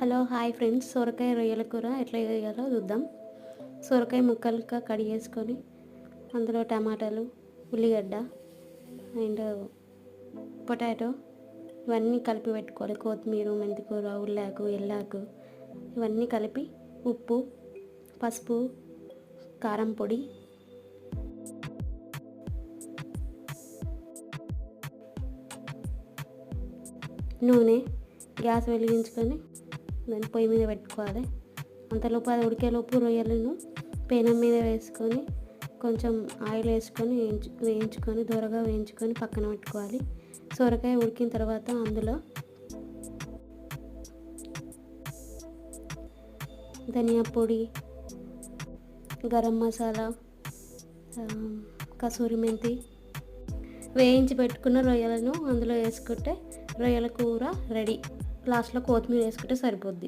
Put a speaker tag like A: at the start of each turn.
A: Hello hi friends, సొరకాయ రొయ్యల కూర ఎట్లా చేయాలో చూద్దాం. సొరకాయ ముక్కలుగా కడిగేసుకొని అందులో టమాటాలు, ఉల్లిగడ్డ అండ్ పొటాటో ఇవన్నీ కలిపి పెట్టుకోవాలి. కొత్తిమీర, మెంతికూర, ఉల్లాకు, ఎల్లాకు ఇవన్నీ కలిపి ఉప్పు, పసుపు, కారం పొడి, నూనె గ్యాస్ వెలిగించుకొని దాన్ని పొయ్యి మీద పెట్టుకోవాలి. అంతలోపు అది ఉడికేలోపు రొయ్యలను పెనం మీద వేసుకొని కొంచెం ఆయిల్ వేసుకొని వేయించుకొని దూరగా వేయించుకొని పక్కన పెట్టుకోవాలి. సొరకాయ ఉడికిన తర్వాత అందులో ధనియా పొడి, గరం మసాలా, కసూరి మెంతి వేయించి పెట్టుకున్న రొయ్యలను అందులో వేసుకుంటే రొయ్యల కూర రెడీ. లాస్ట్లో కొత్తిమీర వేసుకుంటే సరిపోద్ది.